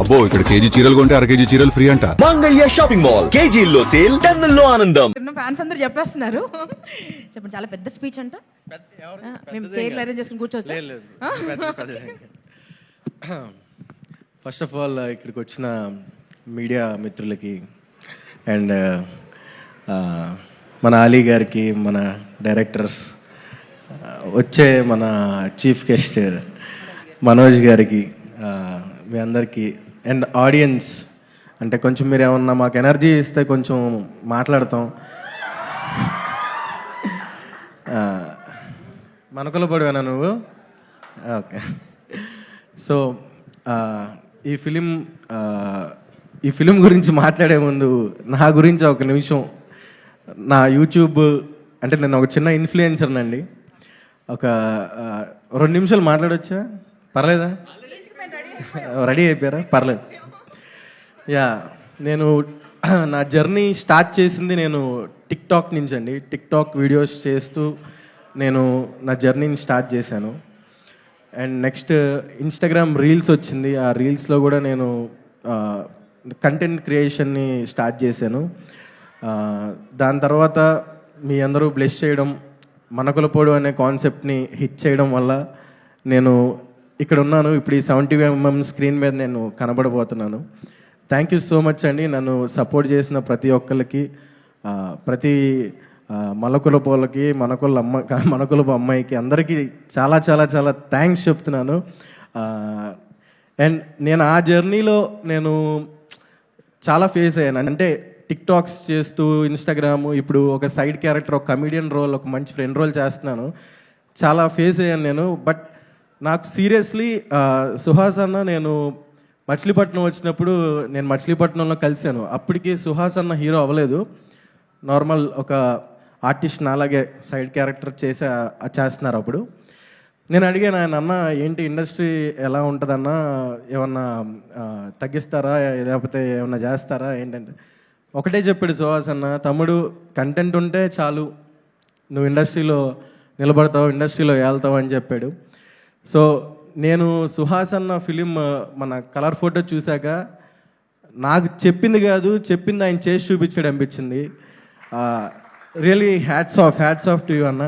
అబ్బో ఇక్కడ కేజీ చీరలు కొంటే అర కేజీ చీరలు ఫ్రీ అంట. మంగళ్య షాపింగ్ మాల్, కేజీల్లో సేల్, టన్నుల్లో ఆనందం. ఫ్యాన్స్ అందరూ చెప్పేస్తున్నారు. చెప్పండి, చాలా పెద్ద స్పీచ్ అంట. మేము చైర్లు అరేంజ్ చేసుకుని కూర్చోవచ్చు. ఫస్ట్ ఆఫ్ ఆల్ ఇక్కడికి వచ్చిన మీడియా మిత్రులకి అండ్ మన అలీ గారికి, మన డైరెక్టర్స్, వచ్చే మన చీఫ్ గెస్ట్ మనోజ్ గారికి, మీ అందరికీ అండ్ ఆడియన్స్, అంటే కొంచెం మీరు ఏమన్నా మాకు ఎనర్జీ ఇస్తే కొంచెం మాట్లాడతాం. మనకుల పడివేనా నువ్వు? ఓకే. సో ఈ ఫిలిం గురించి మాట్లాడే ముందు నా గురించి ఒక నిమిషం, నా యూట్యూబ్, అంటే నేను ఒక చిన్న ఇన్ఫ్లుయెన్సర్నండి. ఒక 2 నిమిషాలు మాట్లాడొచ్చా? పర్లేదా? రెడీ అయిపోయారా? పర్లేదు. యా, నేను నా జర్నీ స్టార్ట్ చేసింది నేను టిక్టాక్ నుంచి అండి. టిక్టాక్ వీడియోస్ చేస్తూ నేను నా జర్నీని స్టార్ట్ చేశాను. అండ్ నెక్స్ట్ ఇన్స్టాగ్రామ్ రీల్స్ వచ్చింది. ఆ రీల్స్లో కూడా నేను కంటెంట్ క్రియేషన్ని స్టార్ట్ చేశాను. దాని తర్వాత మీ అందరూ బ్లెస్ చేయడం, మనకులపోడు అనే కాన్సెప్ట్ని హిట్ చేయడం వల్ల నేను ఇక్కడ ఉన్నాను. ఇప్పుడు ఈ 70mm స్క్రీన్ మీద నేను కనబడబోతున్నాను. థ్యాంక్ యూ సో మచ్ అండి. నన్ను సపోర్ట్ చేసిన ప్రతి ఒక్కరికి, ప్రతి మలకులపోలకి, మనకులపు అమ్మాయికి, అందరికీ చాలా చాలా చాలా థ్యాంక్స్ చెప్తున్నాను. అండ్ నేను ఆ జర్నీలో నేను చాలా ఫేస్ అయ్యాను. అంటే టిక్టాక్స్ చేస్తూ, ఇన్స్టాగ్రాము, ఇప్పుడు ఒక సైడ్ క్యారెక్టర్, ఒక కమెడియన్ రోల్, ఒక మంచి ఫ్రెండ్ రోల్ చేస్తున్నాను. చాలా ఫేస్ అయ్యాను నేను. బట్ నాకు సీరియస్లీ సుహాస్ అన్న, నేను మచిలీపట్నం వచ్చినప్పుడు నేను మచిలీపట్నంలో కలిశాను. అప్పటికి సుహాస్ అన్న హీరో అవ్వలేదు, నార్మల్ ఒక ఆర్టిస్ట్, నాలాగే సైడ్ క్యారెక్టర్ చేస్తున్నారు. అప్పుడు నేను అడిగాను ఆయన, అన్న ఏంటి ఇండస్ట్రీ ఎలా ఉంటుందన్న, ఏమన్నా తగ్గిస్తారా, లేకపోతే ఏమన్నా చేస్తారా ఏంటంటే, ఒకటే చెప్పాడు సుహాస్ అన్న, తమ్ముడు కంటెంట్ ఉంటే చాలు, నువ్వు ఇండస్ట్రీలో నిలబడతావు, ఇండస్ట్రీలో వెళ్తావు అని చెప్పాడు. సో నేను సుహాస్ అన్న ఫిలిం, మన కలర్ ఫోటో చూశాక నాకు చెప్పింది కాదు, చెప్పింది ఆయన చేసి చూపించాడు అనిపించింది. Really hats off to you అన్న.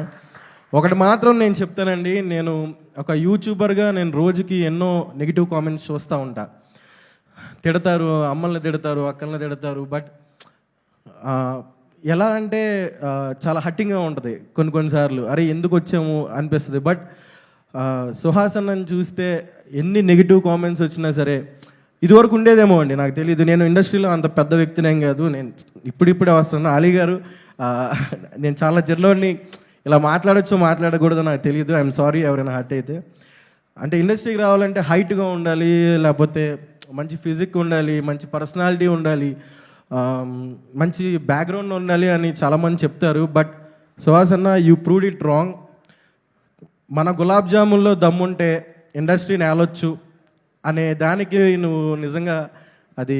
ఒకటి మాత్రం నేను చెప్తానండి, నేను ఒక యూట్యూబర్గా నేను రోజుకి ఎన్నో నెగిటివ్ కామెంట్స్ చూస్తూ ఉంటా. తిడతారు, అమ్మల్ని తిడతారు, అక్కల్ని తిడతారు. బట్ ఎలా అంటే చాలా హట్టింగ్గా ఉంటుంది కొన్నిసార్లు. అరే ఎందుకు వచ్చాము అనిపిస్తుంది. బట్ సుహాస్ అన్నని చూస్తే ఎన్ని నెగిటివ్ కామెంట్స్ వచ్చినా సరే, ఇదివరకు ఉండేదేమో అండి, నాకు తెలియదు. నేను ఇండస్ట్రీలో అంత పెద్ద వ్యక్తినేం కాదు, నేను ఇప్పుడిప్పుడే వస్తున్నాను. అలీ గారు, నేను చాలా జర్నీని ఇలా మాట్లాడచ్చో మాట్లాడకూడదో నాకు తెలియదు. ఐఎమ్ సారీ ఎవరైనా హర్ట్ అయితే. అంటే ఇండస్ట్రీకి రావాలంటే హైట్గా ఉండాలి, లేకపోతే మంచి ఫిజిక్ ఉండాలి, మంచి పర్సనాలిటీ ఉండాలి, మంచి బ్యాక్గ్రౌండ్ ఉండాలి అని చాలామంది చెప్తారు. బట్ సుహాస్ అన్న, యూ ప్రూవ్డ్ ఇట్ రాంగ్. మన గులాబ్ జాముల్లో దమ్ముంటే ఇండస్ట్రీని ఏలొచ్చు అనే దానికి నువ్వు నిజంగా అది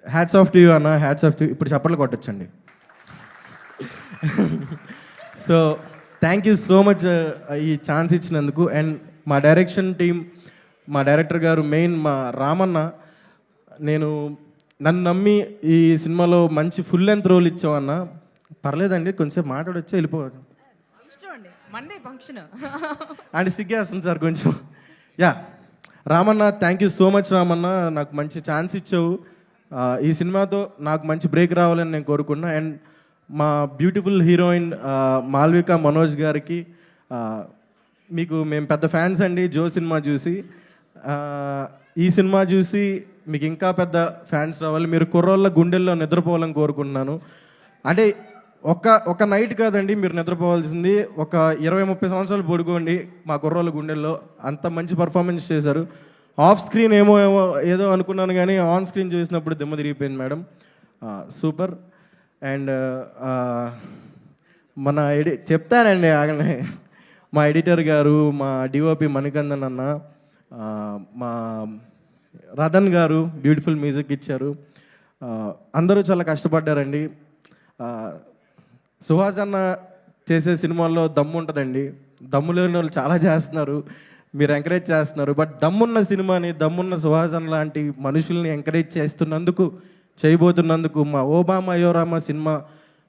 హ్యాట్స్ ఆఫ్ టు యూ అన్న, హ్యాట్స్ ఆఫ్ టు. ఇప్పుడు చప్పట్లు కొట్టచ్చండి. So thank you so much ఈ ఛాన్స్ ఇచ్చినందుకు. అండ్ మా డైరెక్షన్ టీం, మా డైరెక్టర్ గారు, మెయిన్ మా రామన్న, నన్ను నమ్మి ఈ సినిమాలో మంచి ఫుల్ లెంత్ రోల్ ఇచ్చావన్న. పర్లేదండి, కొంచెం మాట్లాడొచ్చా, వెళ్ళిపోవచ్చు మండే ఫంక్షన్ అండ్ సిగ్గేస్తుంది సార్ కొంచెం. Yeah, Ramanna, thank you so much Ramanna, నాకు మంచి ఛాన్స్ ఇచ్చావు. ఈ సినిమాతో నాకు మంచి బ్రేక్ రావాలని నేను కోరుకున్నా. అండ్ మా బ్యూటిఫుల్ హీరోయిన్ మాల్విక మనోజ్ గారికి, మేము పెద్ద ఫ్యాన్స్ అండి జో సినిమా చూసి. ఈ సినిమా చూసి మీకు ఇంకా పెద్ద ఫ్యాన్స్ రావాలి, మీరు కుర్రోళ్ళ గుండెల్లో నిద్రపోవాలని కోరుకుంటున్నాను. అంటే ఒక నైట్ కాదండి మీరు నిద్రపోవాల్సింది, ఒక 20-30 సంవత్సరాలు పడుకోండి మా కుర్రోళ్ళ గుండెల్లో. అంత మంచి పర్ఫార్మెన్స్ చేశారు. ఆఫ్ స్క్రీన్ ఏదో అనుకున్నాను, కానీ ఆన్ స్క్రీన్ చూసినప్పుడు దిమ్మ తిరిగిపోయింది మేడం. సూపర్. అండ్ చెప్తానండి ఆగనే, మా ఎడిటర్ గారు, మా డిఓపి మణికందన్ అన్న, మా రతన్ గారు బ్యూటిఫుల్ మ్యూజిక్ ఇచ్చారు. అందరూ చాలా కష్టపడ్డారండి. సుహాస్ అన్న చేసే సినిమాల్లో దమ్ము ఉంటుందండి, దమ్ము లేని వాళ్ళు చాలా చేస్తున్నారు. మీరు ఎంకరేజ్ చేస్తున్నారు. బట్ దమ్మున్న సినిమాని, దమ్మున్న సుహాసన్ లాంటి మనుషుల్ని ఎంకరేజ్ చేస్తున్నందుకు, చేయబోతున్నందుకు, మా ఓబామా అయోరామా సినిమా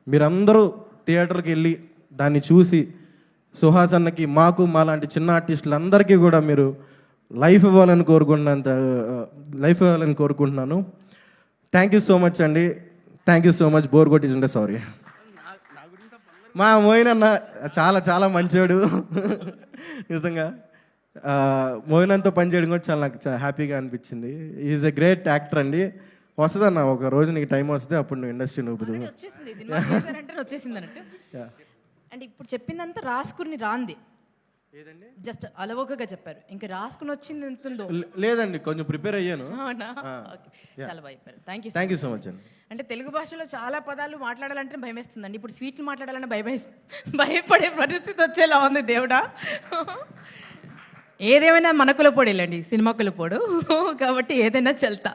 మీరందరూ థియేటర్కి వెళ్ళి దాన్ని చూసి సుహాసన్నకి, మాకు, మా లాంటి చిన్న ఆర్టిస్టులందరికీ కూడా మీరు లైఫ్ ఇవ్వాలని కోరుకుంటున్నాను. థ్యాంక్ యూ సో మచ్ అండి. Thank you so much. Bore కొట్టించుంటే సారీ. మా మోయిన్ అన్న చాలా చాలా మంచివాడు నిజంగా. మోయినంతో పనిచేయడం కూడా చాలా నాకు హ్యాపీగా అనిపించింది. ఈజ్ ఎ గ్రేట్ యాక్టర్ అండి. వస్తుందన్న ఒక రోజు నీకు టైం వస్తే అప్పుడు నువ్వు ఇండస్ట్రీ నూపుదు. వచ్చేసింది సినిమా చేశారంటే వచ్చేసింది అన్నట్టు. అంటే ఇప్పుడు చెప్పిందంతా రాసుకుని రాంది, జస్ట్ అలవోకగా చెప్పారు. ఇంకా రాసుకుని వచ్చింది ఎంత ఉందో. లేదండి, కొంచెం ప్రిపేర్ అయ్యాను. అవునా? ఓకే, చాలా బాగా చెప్పారు. థ్యాంక్ యూ సో మచ్ అండి. అంటే తెలుగు భాషలో చాలా పదాలు మాట్లాడాలంటే భయం వేస్తుందండి. ఇప్పుడు స్వీట్లు మాట్లాడాలంటే భయపడే పరిస్థితి వచ్చేలా ఉంది దేవుడా. ఏదేమైనా మన కులపోడేలండి, సినిమా కులపోడు కాబట్టి ఏదైనా చల్తా.